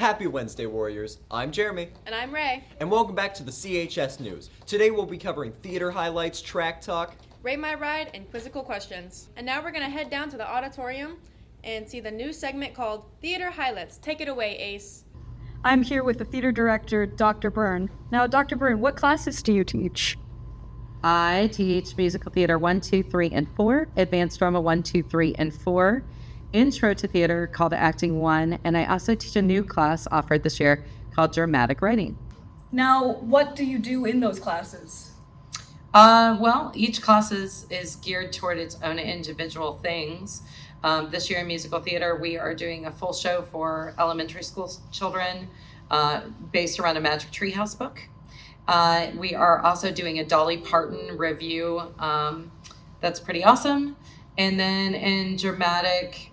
Happy Wednesday, Warriors. I'm Jeremy. And I'm Ray. And welcome back to the CHS News. Today we'll be covering theater highlights, track talk, Rate My Ride, and quizzical questions. And now we're going to head down to the auditorium and see the new segment called Theater Highlights. Take it away, Ace. I'm here with the theater director, Dr. Byrne. Now, Dr. Byrne, what classes do you teach? I teach musical theater 1, 2, 3, and 4, advanced drama 1, 2, 3, and 4, intro to theater called Acting 1, and I also teach a new class offered this year called Dramatic Writing. Now, what do you do in those classes? Well, each class is geared toward its own individual things. This year in musical theater, we are doing a full show for elementary school children based around a Magic Treehouse book. We are also doing a Dolly Parton review. That's pretty awesome. And then in dramatic,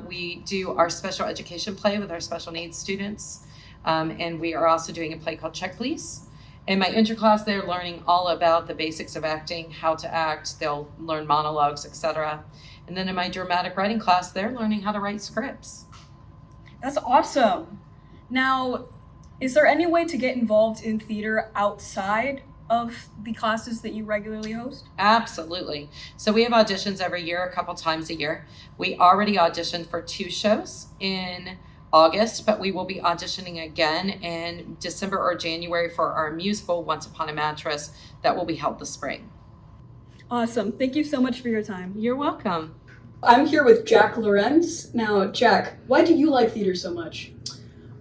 we do our special education play with our special needs students. And we are also doing a play called Check Please. In my intro class, they're learning all about the basics of acting, how to act. They'll learn monologues, etc. And then in my dramatic writing class, they're learning how to write scripts. That's awesome. Now, is there any way to get involved in theater outside of the classes that you regularly host? Absolutely. So we have auditions every year, a couple times a year. We already auditioned for 2 shows in August, but we will be auditioning again in December or January for our musical Once Upon a Mattress that will be held this spring. Awesome. Thank you so much for your time. You're welcome. I'm here with Jack Lorenz. Now, Jack, why do you like theater so much?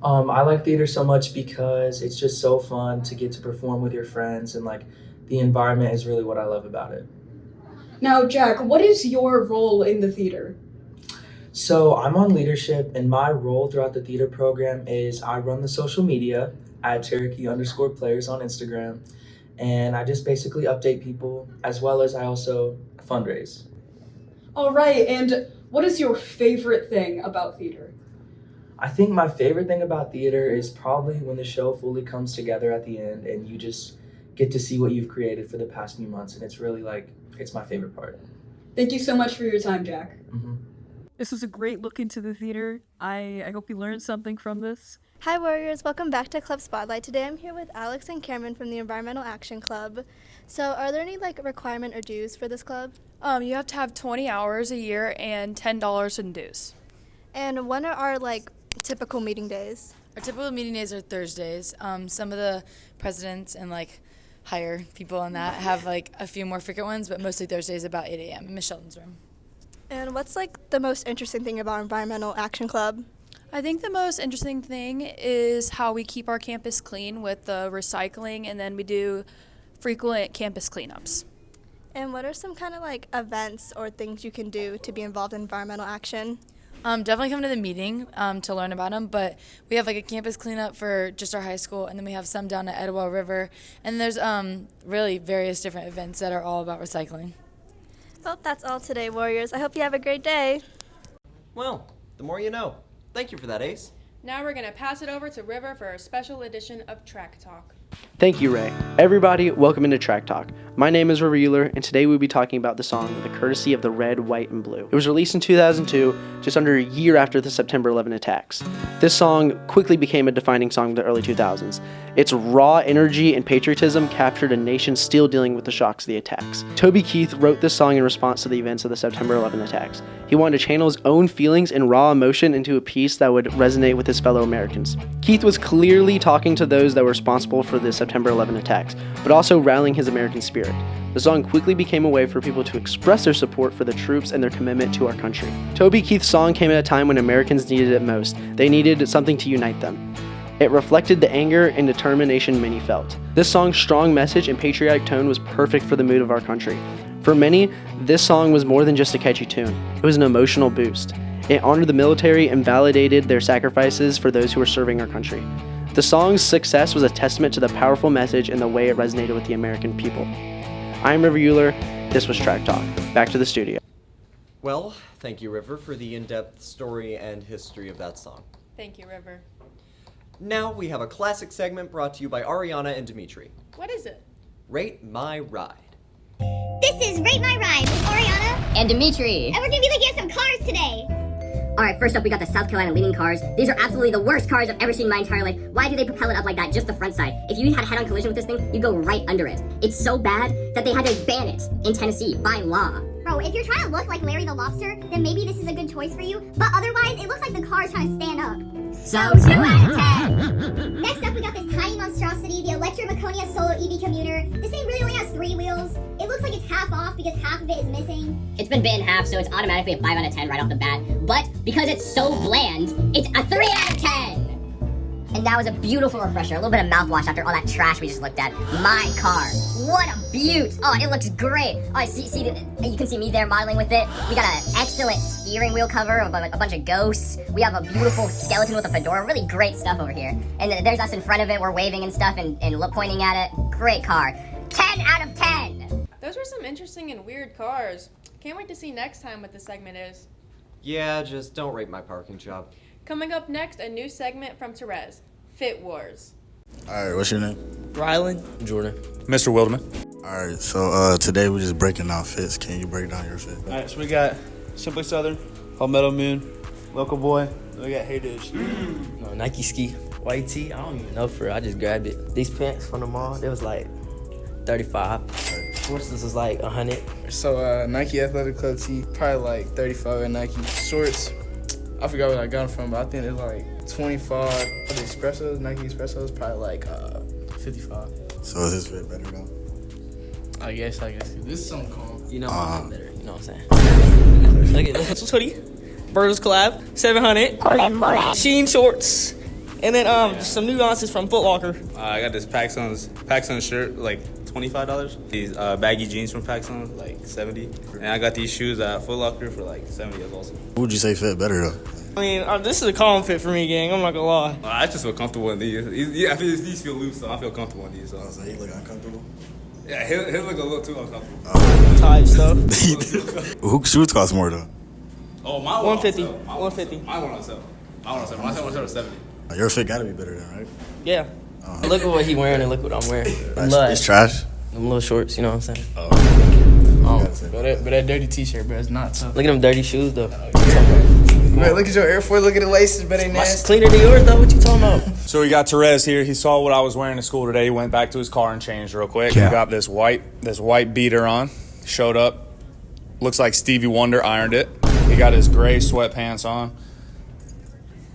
I like theater so much because it's just so fun to get to perform with your friends, and the environment is really what I love about it. Now, Jack, what is your role in the theater? So I'm on leadership, and my role throughout the theater program is I run the social media at Cherokee_players on Instagram, and I just basically update people, as well as I also fundraise. All right, and what is your favorite thing about theater? I think my favorite thing about theater is probably when the show fully comes together at the end and you just get to see what you've created for the past few months, and it's really it's my favorite part. Thank you so much for your time, Jack. Mm-hmm. This was a great look into the theater. I hope you learned something from this. Hi Warriors, welcome back to Club Spotlight. Today I'm here with Alex and Cameron from the Environmental Action Club. So are there any requirement or dues for this club? You have to have 20 hours a year and $10 in dues. And when are our typical meeting days? Our typical meeting days are Thursdays. Some of the presidents and higher people on that have a few more frequent ones, but mostly Thursdays about 8 a.m. in Miss Shelton's room. And what's the most interesting thing about Environmental Action Club? I think the most interesting thing is how we keep our campus clean with the recycling, and then we do frequent campus cleanups. And what are some kind of events or things you can do to be involved in environmental action? Definitely come to the meeting to learn about them, but we have a campus cleanup for just our high school, and then we have some down at Etowah River, and there's really various different events that are all about recycling. Well, that's all today, Warriors. I hope you have a great day. Well, the more you know. Thank you for that, Ace. Now we're going to pass it over to River for a special edition of Track Talk. Thank you, Ray. Everybody, welcome into Track Talk. My name is River Euler, and today we'll be talking about the song The Courtesy of the Red, White, and Blue. It was released in 2002, just under a year after the September 11 attacks. This song quickly became a defining song of the early 2000s. Its raw energy and patriotism captured a nation still dealing with the shocks of the attacks. Toby Keith wrote this song in response to the events of the September 11 attacks. He wanted to channel his own feelings and raw emotion into a piece that would resonate with his fellow Americans. Keith was clearly talking to those that were responsible for the September 11 attacks, but also rallying his American spirit. The song quickly became a way for people to express their support for the troops and their commitment to our country. Toby Keith's song came at a time when Americans needed it most. They needed something to unite them. It reflected the anger and determination many felt. This song's strong message and patriotic tone was perfect for the mood of our country. For many, this song was more than just a catchy tune. It was an emotional boost. It honored the military and validated their sacrifices for those who were serving our country. The song's success was a testament to the powerful message and the way it resonated with the American people. I'm River Euler. This was Track Talk. Back to the studio. Well, thank you, River, for the in-depth story and history of that song. Thank you, River. Now we have a classic segment brought to you by Ariana and Dimitri. What is it? Rate My Ride. This is Rate My Ride with Ariana and Dimitri. And we're gonna be looking at some cars today. Alright, first up we got the South Carolina leaning cars. These are absolutely the worst cars I've ever seen in my entire life. Why do they propel it up like that, just the front side? If you had a head-on collision with this thing, you'd go right under it. It's so bad that they had to ban it in Tennessee by law. Bro, if you're trying to look like Larry the Lobster, then maybe this is a good choice for you. But otherwise, it looks like the car is trying to stand up. So 2 out of 10! Next up, we got this tiny monstrosity, the Electra Maconia Solo EV Commuter. This thing really only has 3 wheels. It looks like it's half off because half of it is missing. It's been bit in half, so it's automatically a 5 out of 10 right off the bat. But because it's so bland, it's a 3 out of 10! And that was a beautiful refresher, a little bit of mouthwash after all that trash we just looked at. My car, what a beaut! Oh, it looks great. Oh, you can see me there modeling with it. We got an excellent steering wheel cover of a bunch of ghosts. We have a beautiful skeleton with a fedora, really great stuff over here. And then there's us in front of it, we're waving and stuff and pointing at it. Great car. 10 out of 10! Those were some interesting and weird cars. Can't wait to see next time what the segment is. Yeah, just don't rate my parking job. Coming up next, a new segment from Therese, Fit Wars. Alright, what's your name? Rylan. Jordan. Mr. Wilderman. Alright, so today we're just breaking down fits. Can you break down your fit? Alright, so we got Simply Southern, Palmetto Moon, Local Boy, we got Hey Dish. Nike Ski. White tee, I don't even know for real. I just grabbed it. These pants from the mall, they was like 35. Forces was like 100. So Nike Athletic Club tee, probably like 35 at Nike. Shorts, I forgot where I got them from, but I think it's like 25. The Espressos, Nike Espressos, probably like 55. So is this fit better though? I guess. This is something calm. You know my fit better, you know what I'm saying? Look at this hoodie, Burgers Collab, 700. Sheen shorts, and then some nuances from Foot Locker. I got this PacSun shirt, like $25. These baggy jeans from PacSun, like 70. And I got these shoes at Foot Locker for like 70 as also. Who would you say fit better though? I mean, this is a calm fit for me, gang. I'm not gonna lie. I just feel comfortable in these. Yeah, I feel these feel loose, so I feel comfortable in these. So he look uncomfortable? Yeah, his look a little too uncomfortable. Tight stuff. Who shoes cost more though? Oh, my 150. 150. My one on sale. My one was 70. Your fit gotta be better then, right? Yeah. Look at what he wearing and look what I'm wearing. It's trash? Them little shorts, you know what I'm saying? But that dirty t-shirt, bro, it's not tough. Look at them dirty shoes, though. Man, look at your Air Force, look at the laces, but they nasty. It's cleaner than yours, though. What you talking about? So we got Therese here. He saw what I was wearing to school today. He went back to his car and changed real quick. Yeah. He got this white beater on. Showed up. Looks like Stevie Wonder ironed it. He got his gray sweatpants on.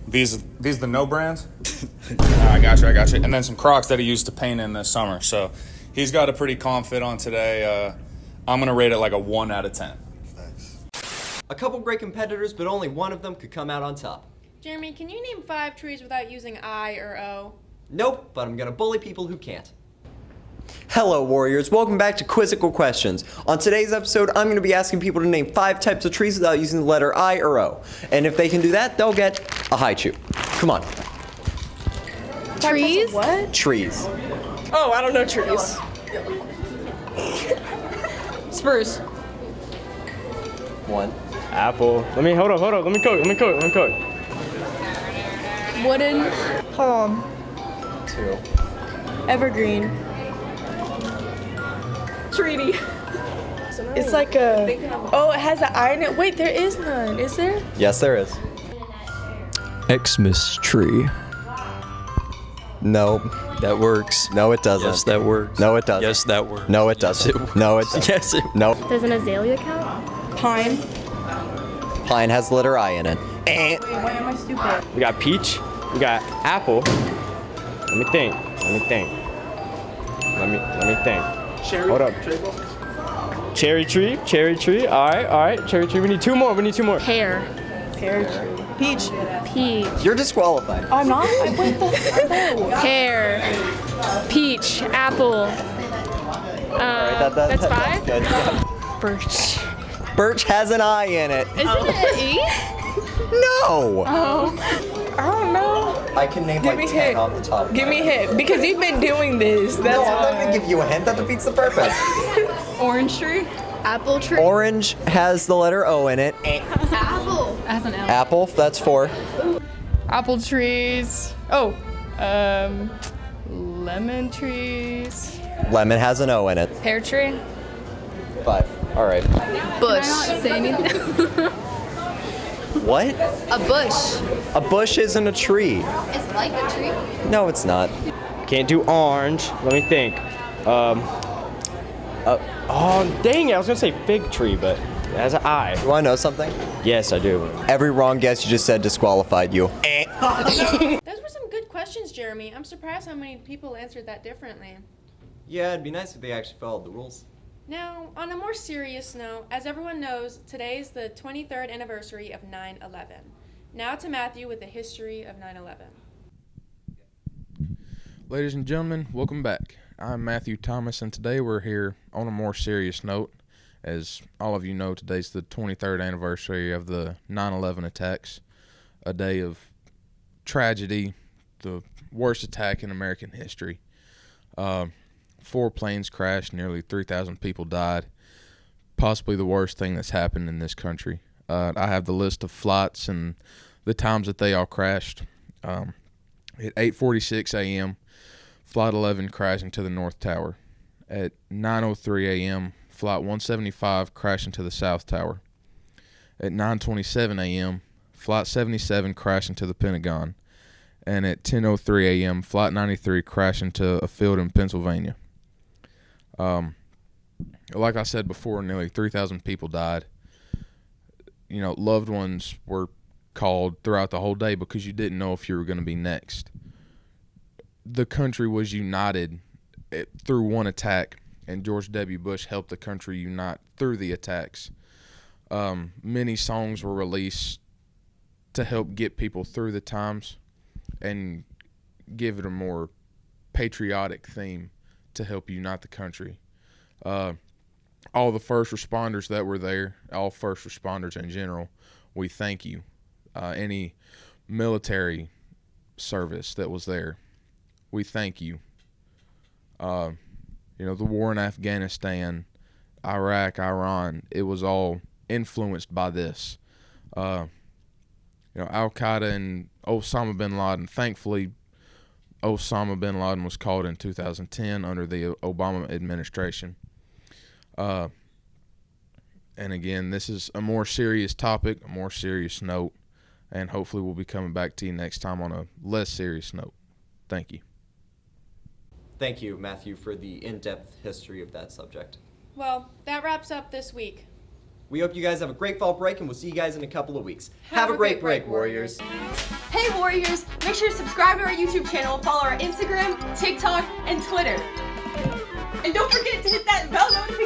These the No brands? I got you. And then some Crocs that he used to paint in this summer. So he's got a pretty calm fit on today. I'm going to rate it like a 1 out of 10. A couple great competitors, but only one of them could come out on top. Jeremy, can you name 5 trees without using I or O? Nope, but I'm gonna bully people who can't. Hello Warriors, welcome back to Quizzical Questions. On today's episode, I'm gonna be asking people to name 5 types of trees without using the letter I or O. And if they can do that, they'll get a high chew. Come on. Trees? What? Trees. Oh, I don't know trees. Spruce. 1. Apple. Hold on. Let me cook. Wooden. Palm. 2. Evergreen. Treaty. It's like a. Oh, it has an eye in it. Wait, there is none. Is there? Yes, there is. Xmas tree. No. That works. No, it doesn't. Yes, that works. No, it doesn't. Yes, that works. No, it doesn't. Yes, it No, it doesn't. Yes, it No. Does an azalea count? Pine. Pine has the letter I in it. Wait, why am I stupid? We got peach. We got apple. Let me think. Let me think. Hold up. Cherry tree. All right. Cherry tree. We need 2 more. Pear. Pear tree. Peach. Peach. You're disqualified. I'm not. What the? Pear, peach, apple. Alright, that's 5? Good. Yeah. Birch. Birch has an I in it. Isn't it an E? No! Oh. I don't know. I can name Give like me 10 hint. off the top. Give me a hint. Because you've been doing this. That's No, I'm not gonna give you a hint. That defeats the purpose. Orange tree. Apple tree. Orange has the letter O in it. Apple. Has an L. Apple, that's 4. Apple trees. Oh, lemon trees. Lemon has an O in it. Pear tree. 5. Alright. Bush. Say anything. What? A bush. A bush isn't a tree. It's like a tree. No, it's not. Can't do orange. Let me think. Oh, dang it. I was going to say fig tree, but it has an I. You want to know something? Yes, I do. Every wrong guess you just said disqualified you. Those were some good questions, Jeremy. I'm surprised how many people answered that differently. Yeah, it'd be nice if they actually followed the rules. Now, on a more serious note, as everyone knows, today is the 23rd anniversary of 9/11. Now to Matthew with the history of 9/11. Ladies and gentlemen, welcome back. I'm Matthew Thomas, and today we're here on a more serious note. As all of you know, today's the 23rd anniversary of the 9/11 attacks, a day of tragedy, the worst attack in American history. 4 planes crashed, nearly 3,000 people died, possibly the worst thing that's happened in this country. I have the list of flights and the times that they all crashed. At 8:46 a.m., Flight 11 crashed into the North Tower. At 9:03 a.m., Flight 175 crashed into the South Tower. At 9:27 a.m., Flight 77 crashed into the Pentagon. And at 10:03 a.m., Flight 93 crashed into a field in Pennsylvania. Like I said before, nearly 3,000 people died. You know, loved ones were called throughout the whole day because you didn't know if you were going to be next. The country was united through one attack, and George W. Bush helped the country unite through the attacks. Many songs were released to help get people through the times and give it a more patriotic theme to help unite the country. All the first responders that were there, all first responders in general, we thank you. Any military service that was there, we thank you. You know, the war in Afghanistan, Iraq, Iran, it was all influenced by this. You know, Al-Qaeda and Osama bin Laden, thankfully, Osama bin Laden was caught in 2010 under the Obama administration. And again, this is a more serious topic, a more serious note, and hopefully we'll be coming back to you next time on a less serious note. Thank you. Thank you, Matthew, for the in-depth history of that subject. Well, that wraps up this week. We hope you guys have a great fall break, and we'll see you guys in a couple of weeks. Have a great break, Warriors. Hey Warriors, make sure to subscribe to our YouTube channel, follow our Instagram, TikTok, and Twitter. And don't forget to hit that bell notification